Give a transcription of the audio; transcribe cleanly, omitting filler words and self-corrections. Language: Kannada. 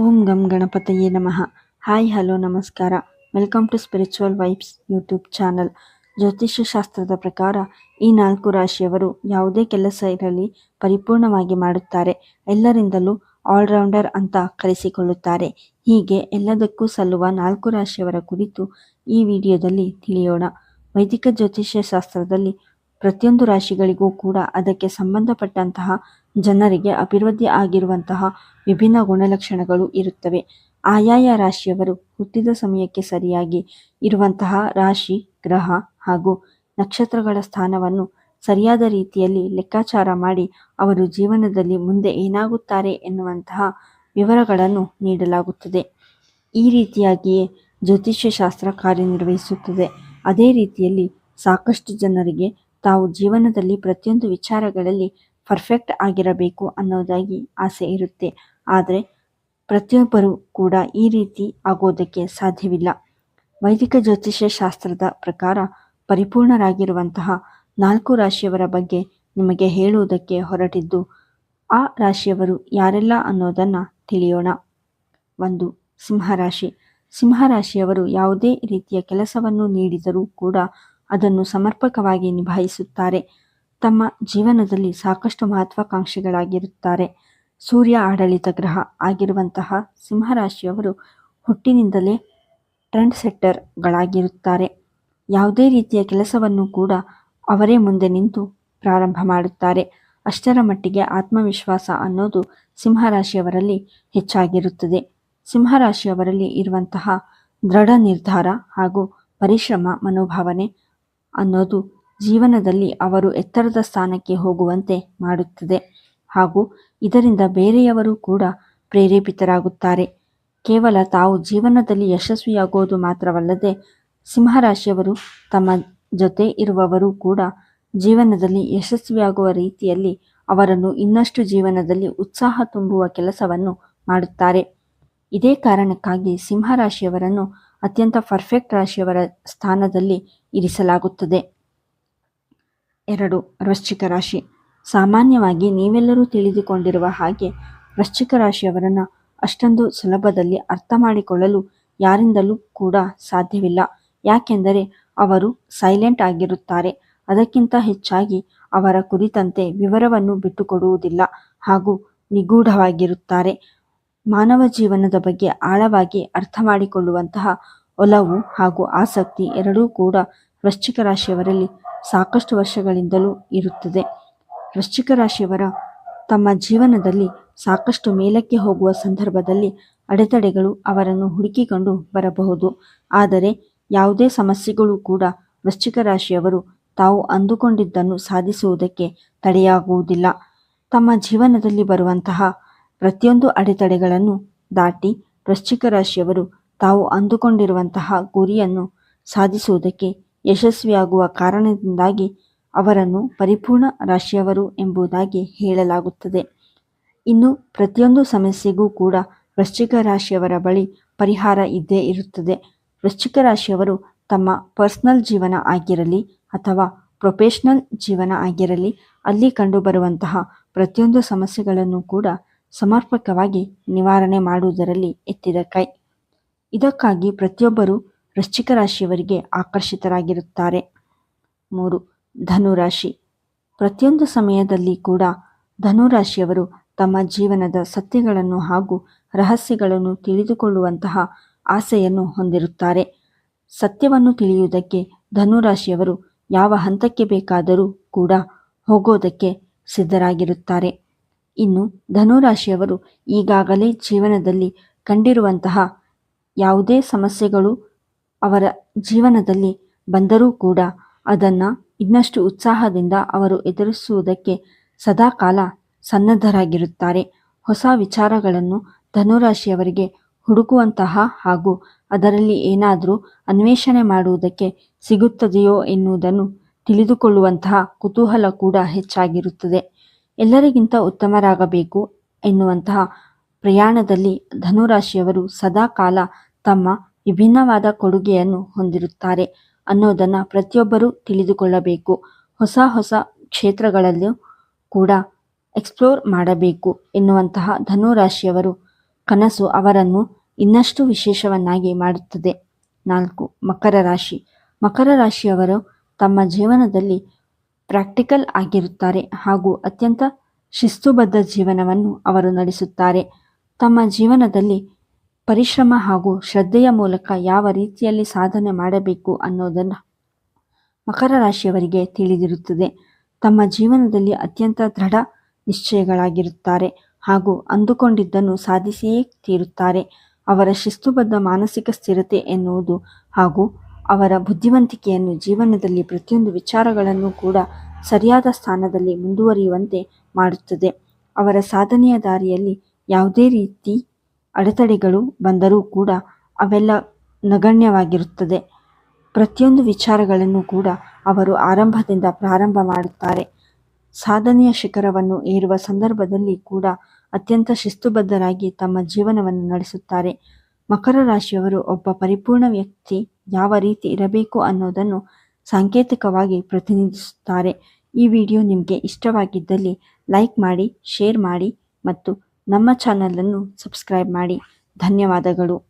ಓಂ ಗಂ ಗಣಪತಯೇ ನಮಃ. ಹಾಯ್ ಹಲೋ ನಮಸ್ಕಾರ. Welcome to spiritual vibes YouTube channel. ಜ್ಯೋತಿಷ್ಯ ಶಾಸ್ತ್ರದ ಪ್ರಕಾರ ಈ 4 ರಾಶಿಯವರು ಯಾವುದೇ ಕೆಲಸ ಇರಲಿ ಪರಿಪೂರ್ಣವಾಗಿ ಮಾಡುತ್ತಾರೆ. ಎಲ್ಲರಿಂದಲೂ ಆಲ್ರೌಂಡರ್ ಅಂತ ಕರೆಸಿಕೊಳ್ಳುತ್ತಾರೆ. ಹೀಗೆ ಎಲ್ಲದಕ್ಕೂ ಸಲ್ಲುವ 4 ರಾಶಿಯವರ ಕುರಿತು ಈ ವಿಡಿಯೋದಲ್ಲಿ ತಿಳಿಯೋಣ. ವೈದಿಕ ಜ್ಯೋತಿಷ್ಯ ಶಾಸ್ತ್ರದಲ್ಲಿ ಪ್ರತಿಯೊಂದು ರಾಶಿಗಳಿಗೂ ಕೂಡ ಅದಕ್ಕೆ ಸಂಬಂಧಪಟ್ಟಂತಹ ಜನರಿಗೆ ಅಭಿವೃದ್ಧಿ ಆಗಿರುವಂತಹ ವಿಭಿನ್ನ ಗುಣಲಕ್ಷಣಗಳು ಇರುತ್ತವೆ. ಆಯಾಯ ರಾಶಿಯವರು ಹುಟ್ಟಿದ ಸಮಯಕ್ಕೆ ಸರಿಯಾಗಿ ಇರುವಂತಹ ರಾಶಿ, ಗ್ರಹ ಹಾಗೂ ನಕ್ಷತ್ರಗಳ ಸ್ಥಾನವನ್ನು ಸರಿಯಾದ ರೀತಿಯಲ್ಲಿ ಲೆಕ್ಕಾಚಾರ ಮಾಡಿ ಅವರು ಜೀವನದಲ್ಲಿ ಮುಂದೆ ಏನಾಗುತ್ತಾರೆ ಎನ್ನುವಂತಹ ವಿವರಗಳನ್ನು ನೀಡಲಾಗುತ್ತದೆ. ಈ ರೀತಿಯಾಗಿಯೇ ಜ್ಯೋತಿಷ್ಯ ಶಾಸ್ತ್ರ ಕಾರ್ಯನಿರ್ವಹಿಸುತ್ತದೆ. ಅದೇ ರೀತಿಯಲ್ಲಿ ಸಾಕಷ್ಟು ಜನರಿಗೆ ತಾವು ಜೀವನದಲ್ಲಿ ಪ್ರತಿಯೊಂದು ವಿಚಾರಗಳಲ್ಲಿ ಪರ್ಫೆಕ್ಟ್ ಆಗಿರಬೇಕು ಅನ್ನೋದಾಗಿ ಆಸೆ ಇರುತ್ತೆ. ಆದರೆ ಪ್ರತಿಯೊಬ್ಬರೂ ಕೂಡ ಈ ರೀತಿ ಆಗೋದಕ್ಕೆ ಸಾಧ್ಯವಿಲ್ಲ. ವೈದಿಕ ಜ್ಯೋತಿಷ್ಯ ಶಾಸ್ತ್ರದ ಪ್ರಕಾರ ಪರಿಪೂರ್ಣರಾಗಿರುವಂತಹ 4 ರಾಶಿಯವರ ಬಗ್ಗೆ ನಿಮಗೆ ಹೇಳುವುದಕ್ಕೆ ಹೊರಟಿದ್ದು, ಆ ರಾಶಿಯವರು ಯಾರೆಲ್ಲ ಅನ್ನೋದನ್ನು ತಿಳಿಯೋಣ. 1. ಸಿಂಹರಾಶಿ. ಸಿಂಹರಾಶಿಯವರು ಯಾವುದೇ ರೀತಿಯ ಕೆಲಸವನ್ನು ನೀಡಿದರೂ ಕೂಡ ಅದನ್ನು ಸಮರ್ಪಕವಾಗಿ ನಿಭಾಯಿಸುತ್ತಾರೆ. ತಮ್ಮ ಜೀವನದಲ್ಲಿ ಸಾಕಷ್ಟು ಮಹತ್ವಾಕಾಂಕ್ಷಿಗಳಾಗಿರುತ್ತಾರೆ. ಸೂರ್ಯ ಆಡಳಿತ ಗ್ರಹ ಆಗಿರುವಂತಹ ಸಿಂಹರಾಶಿಯವರು ಹುಟ್ಟಿನಿಂದಲೇ ಟ್ರೆಂಡ್ ಸೆಟ್ಟರ್ಗಳಾಗಿರುತ್ತಾರೆ. ಯಾವುದೇ ರೀತಿಯ ಕೆಲಸವನ್ನು ಕೂಡ ಅವರೇ ಮುಂದೆ ನಿಂತು ಪ್ರಾರಂಭ ಮಾಡುತ್ತಾರೆ. ಅಷ್ಟರ ಮಟ್ಟಿಗೆ ಆತ್ಮವಿಶ್ವಾಸ ಅನ್ನೋದು ಸಿಂಹರಾಶಿಯವರಲ್ಲಿ ಹೆಚ್ಚಾಗಿರುತ್ತದೆ. ಸಿಂಹರಾಶಿಯವರಲ್ಲಿ ಇರುವಂತಹ ದೃಢ ನಿರ್ಧಾರ ಹಾಗೂ ಪರಿಶ್ರಮ ಮನೋಭಾವನೆ ಅನ್ನೋದು ಜೀವನದಲ್ಲಿ ಅವರು ಎತ್ತರದ ಸ್ಥಾನಕ್ಕೆ ಹೋಗುವಂತೆ ಮಾಡುತ್ತದೆ ಹಾಗೂ ಇದರಿಂದ ಬೇರೆಯವರು ಕೂಡ ಪ್ರೇರೇಪಿತರಾಗುತ್ತಾರೆ. ಕೇವಲ ತಾವು ಜೀವನದಲ್ಲಿ ಯಶಸ್ವಿಯಾಗೋದು ಮಾತ್ರವಲ್ಲದೆ ಸಿಂಹರಾಶಿಯವರು ತಮ್ಮ ಜೊತೆ ಇರುವವರು ಕೂಡ ಜೀವನದಲ್ಲಿ ಯಶಸ್ವಿಯಾಗುವ ರೀತಿಯಲ್ಲಿ ಅವರನ್ನು ಇನ್ನಷ್ಟು ಜೀವನದಲ್ಲಿ ಉತ್ಸಾಹ ತುಂಬುವ ಕೆಲಸವನ್ನು ಮಾಡುತ್ತಾರೆ. ಇದೇ ಕಾರಣಕ್ಕಾಗಿ ಸಿಂಹರಾಶಿಯವರನ್ನು ಅತ್ಯಂತ ಪರ್ಫೆಕ್ಟ್ ರಾಶಿಯವರ ಸ್ಥಾನದಲ್ಲಿ ಇರಿಸಲಾಗುತ್ತದೆ. 2. ವೃಶ್ಚಿಕ ರಾಶಿ. ಸಾಮಾನ್ಯವಾಗಿ ನೀವೆಲ್ಲರೂ ತಿಳಿದುಕೊಂಡಿರುವ ಹಾಗೆ ವೃಶ್ಚಿಕ ರಾಶಿಯವರನ್ನು ಅಷ್ಟೊಂದು ಸುಲಭದಲ್ಲಿ ಅರ್ಥ ಮಾಡಿಕೊಳ್ಳಲು ಯಾರಿಂದಲೂ ಕೂಡ ಸಾಧ್ಯವಿಲ್ಲ. ಯಾಕೆಂದರೆ ಅವರು ಸೈಲೆಂಟ್ ಆಗಿರುತ್ತಾರೆ. ಅದಕ್ಕಿಂತ ಹೆಚ್ಚಾಗಿ ಅವರ ಕುರಿತಂತೆ ವಿವರವನ್ನು ಬಿಟ್ಟುಕೊಡುವುದಿಲ್ಲ ಹಾಗೂ ನಿಗೂಢವಾಗಿರುತ್ತಾರೆ. ಮಾನವ ಜೀವನದ ಬಗ್ಗೆ ಆಳವಾಗಿ ಅರ್ಥ ಮಾಡಿಕೊಳ್ಳುವಂತಹ ಒಲವು ಹಾಗೂ ಆಸಕ್ತಿ ಎರಡೂ ಕೂಡ ವೃಶ್ಚಿಕ ರಾಶಿಯವರಲ್ಲಿ ಸಾಕಷ್ಟು ವರ್ಷಗಳಿಂದಲೂ ಇರುತ್ತದೆ. ವೃಶ್ಚಿಕ ರಾಶಿಯವರ ತಮ್ಮ ಜೀವನದಲ್ಲಿ ಸಾಕಷ್ಟು ಮೇಲಕ್ಕೆ ಹೋಗುವ ಸಂದರ್ಭದಲ್ಲಿ ಅಡೆತಡೆಗಳು ಅವರನ್ನು ಹುಡುಕಿಕೊಂಡು ಬರಬಹುದು. ಆದರೆ ಯಾವುದೇ ಸಮಸ್ಯೆಗಳು ಕೂಡ ವೃಶ್ಚಿಕ ರಾಶಿಯವರು ತಾವು ಅಂದುಕೊಂಡಿದ್ದನ್ನು ಸಾಧಿಸುವುದಕ್ಕೆ ತಡೆಯಾಗುವುದಿಲ್ಲ. ತಮ್ಮ ಜೀವನದಲ್ಲಿ ಬರುವಂತಹ ಪ್ರತಿಯೊಂದು ಅಡೆತಡೆಗಳನ್ನು ದಾಟಿ ವೃಶ್ಚಿಕ ರಾಶಿಯವರು ತಾವು ಅಂದುಕೊಂಡಿರುವಂತಹ ಗುರಿಯನ್ನು ಸಾಧಿಸುವುದಕ್ಕೆ ಯಶಸ್ವಿಯಾಗುವ ಕಾರಣದಿಂದಾಗಿ ಅವರನ್ನು ಪರಿಪೂರ್ಣ ರಾಶಿಯವರು ಎಂಬುದಾಗಿ ಹೇಳಲಾಗುತ್ತದೆ. ಇನ್ನು ಪ್ರತಿಯೊಂದು ಸಮಸ್ಯೆಗೂ ಕೂಡ ವೃಶ್ಚಿಕ ರಾಶಿಯವರ ಬಳಿ ಪರಿಹಾರ ಇದ್ದೇ ಇರುತ್ತದೆ. ವೃಶ್ಚಿಕ ರಾಶಿಯವರು ತಮ್ಮ ಪರ್ಸನಲ್ ಜೀವನ ಆಗಿರಲಿ ಅಥವಾ ಪ್ರೊಫೆಷನಲ್ ಜೀವನ ಆಗಿರಲಿ ಅಲ್ಲಿ ಕಂಡುಬರುವಂತಹ ಪ್ರತಿಯೊಂದು ಸಮಸ್ಯೆಗಳನ್ನು ಕೂಡ ಸಮರ್ಪಕವಾಗಿ ನಿವಾರಣೆ ಮಾಡುವುದರಲ್ಲಿ ಎತ್ತಿದ ಕೈ. ಇದಕ್ಕಾಗಿ ಪ್ರತಿಯೊಬ್ಬರೂ ವೃಶ್ಚಿಕ ರಾಶಿಯವರಿಗೆ ಆಕರ್ಷಿತರಾಗಿರುತ್ತಾರೆ. 3. ಧನುರಾಶಿ. ಪ್ರತಿಯೊಂದು ಸಮಯದಲ್ಲಿ ಕೂಡ ಧನುರಾಶಿಯವರು ತಮ್ಮ ಜೀವನದ ಸತ್ಯಗಳನ್ನು ಹಾಗೂ ರಹಸ್ಯಗಳನ್ನು ತಿಳಿದುಕೊಳ್ಳುವಂತಹ ಆಸೆಯನ್ನು ಹೊಂದಿರುತ್ತಾರೆ. ಸತ್ಯವನ್ನು ತಿಳಿಯುವುದಕ್ಕೆ ಧನುರಾಶಿಯವರು ಯಾವ ಹಂತಕ್ಕೆ ಬೇಕಾದರೂ ಕೂಡ ಹೋಗೋದಕ್ಕೆ ಸಿದ್ಧರಾಗಿರುತ್ತಾರೆ. ಇನ್ನು ಧನುರಾಶಿಯವರು ಈಗಾಗಲೇ ಜೀವನದಲ್ಲಿ ಕಂಡಿರುವಂತಹ ಯಾವುದೇ ಸಮಸ್ಯೆಗಳು ಅವರ ಜೀವನದಲ್ಲಿ ಬಂದರೂ ಕೂಡ ಅದನ್ನು ಇನ್ನಷ್ಟು ಉತ್ಸಾಹದಿಂದ ಅವರು ಎದುರಿಸುವುದಕ್ಕೆ ಸದಾಕಾಲ ಸನ್ನದ್ಧರಾಗಿರುತ್ತಾರೆ. ಹೊಸ ವಿಚಾರಗಳನ್ನು ಧನುರಾಶಿಯವರಿಗೆ ಹುಡುಕುವಂತಹ ಹಾಗೂ ಅದರಲ್ಲಿ ಏನಾದರೂ ಅನ್ವೇಷಣೆ ಮಾಡುವುದಕ್ಕೆ ಸಿಗುತ್ತದೆಯೋ ಎನ್ನುವುದನ್ನು ತಿಳಿದುಕೊಳ್ಳುವಂತಹ ಕುತೂಹಲ ಕೂಡ ಹೆಚ್ಚಾಗಿರುತ್ತದೆ. ಎಲ್ಲರಿಗಿಂತ ಉತ್ತಮರಾಗಬೇಕು ಎನ್ನುವಂತಹ ಪ್ರಯಾಣದಲ್ಲಿ ಧನುರಾಶಿಯವರು ಸದಾಕಾಲ ತಮ್ಮ ವಿಭಿನ್ನವಾದ ಕೊಡುಗೆಯನ್ನು ಹೊಂದಿರುತ್ತಾರೆ ಅನ್ನೋದನ್ನು ಪ್ರತಿಯೊಬ್ಬರೂ ತಿಳಿದುಕೊಳ್ಳಬೇಕು. ಹೊಸ ಹೊಸ ಕ್ಷೇತ್ರಗಳಲ್ಲೂ ಕೂಡ ಎಕ್ಸ್ಪ್ಲೋರ್ ಮಾಡಬೇಕು ಎನ್ನುವಂತಹ ಧನುರಾಶಿಯವರು ಕನಸು ಅವರನ್ನು ಇನ್ನಷ್ಟು ವಿಶೇಷವನ್ನಾಗಿ ಮಾಡುತ್ತದೆ. 4. ಮಕರ ರಾಶಿ. ಮಕರ ರಾಶಿಯವರು ತಮ್ಮ ಜೀವನದಲ್ಲಿ ಪ್ರಾಕ್ಟಿಕಲ್ ಆಗಿರುತ್ತಾರೆ ಹಾಗೂ ಅತ್ಯಂತ ಶಿಸ್ತುಬದ್ಧ ಜೀವನವನ್ನು ಅವರು ನಡೆಸುತ್ತಾರೆ. ತಮ್ಮ ಜೀವನದಲ್ಲಿ ಪರಿಶ್ರಮ ಹಾಗೂ ಶ್ರದ್ಧೆಯ ಮೂಲಕ ಯಾವ ರೀತಿಯಲ್ಲಿ ಸಾಧನೆ ಮಾಡಬೇಕು ಅನ್ನೋದನ್ನು ಮಕರ ರಾಶಿಯವರಿಗೆ ತಿಳಿದಿರುತ್ತದೆ. ತಮ್ಮ ಜೀವನದಲ್ಲಿ ಅತ್ಯಂತ ದೃಢ ನಿಶ್ಚಯಗಳಾಗಿರುತ್ತಾರೆ ಹಾಗೂ ಅಂದುಕೊಂಡಿದ್ದನ್ನು ಸಾಧಿಸಿಯೇ ತೀರುತ್ತಾರೆ. ಅವರ ಶಿಸ್ತುಬದ್ಧ ಮಾನಸಿಕ ಸ್ಥಿರತೆ ಎನ್ನುವುದು ಹಾಗೂ ಅವರ ಬುದ್ಧಿವಂತಿಕೆಯನ್ನು ಜೀವನದಲ್ಲಿ ಪ್ರತಿಯೊಂದು ವಿಚಾರಗಳನ್ನು ಕೂಡ ಸರಿಯಾದ ಸ್ಥಾನದಲ್ಲಿ ಮುಂದುವರಿಯುವಂತೆ ಮಾಡುತ್ತದೆ. ಅವರ ಸಾಧನೆಯ ದಾರಿಯಲ್ಲಿ ಯಾವುದೇ ರೀತಿ ಅಡೆತಡೆಗಳು ಬಂದರೂ ಕೂಡ ಅವೆಲ್ಲ ನಗಣ್ಯವಾಗಿರುತ್ತದೆ. ಪ್ರತಿಯೊಂದು ವಿಚಾರಗಳನ್ನು ಕೂಡ ಅವರು ಆರಂಭದಿಂದ ಪ್ರಾರಂಭ ಮಾಡುತ್ತಾರೆ. ಸಾಧನೆಯ ಶಿಖರವನ್ನು ಏರುವ ಸಂದರ್ಭದಲ್ಲಿ ಕೂಡ ಅತ್ಯಂತ ಶಿಸ್ತುಬದ್ಧರಾಗಿ ತಮ್ಮ ಜೀವನವನ್ನು ನಡೆಸುತ್ತಾರೆ. ಮಕರ ರಾಶಿಯವರು ಒಬ್ಬ ಪರಿಪೂರ್ಣ ವ್ಯಕ್ತಿ ಯಾವ ರೀತಿ ಇರಬೇಕು ಅನ್ನೋದನ್ನು ಸಾಂಕೇತಿಕವಾಗಿ ಪ್ರತಿನಿಧಿಸುತ್ತಾರೆ. ಈ ವಿಡಿಯೋ ನಿಮಗೆ ಇಷ್ಟವಾಗಿದ್ದಲ್ಲಿ ಲೈಕ್ ಮಾಡಿ, ಶೇರ್ ಮಾಡಿ ಮತ್ತು ನಮ್ಮ ಚಾನಲನ್ನು ಸಬ್ಸ್ಕ್ರೈಬ್ ಮಾಡಿ. ಧನ್ಯವಾದಗಳು.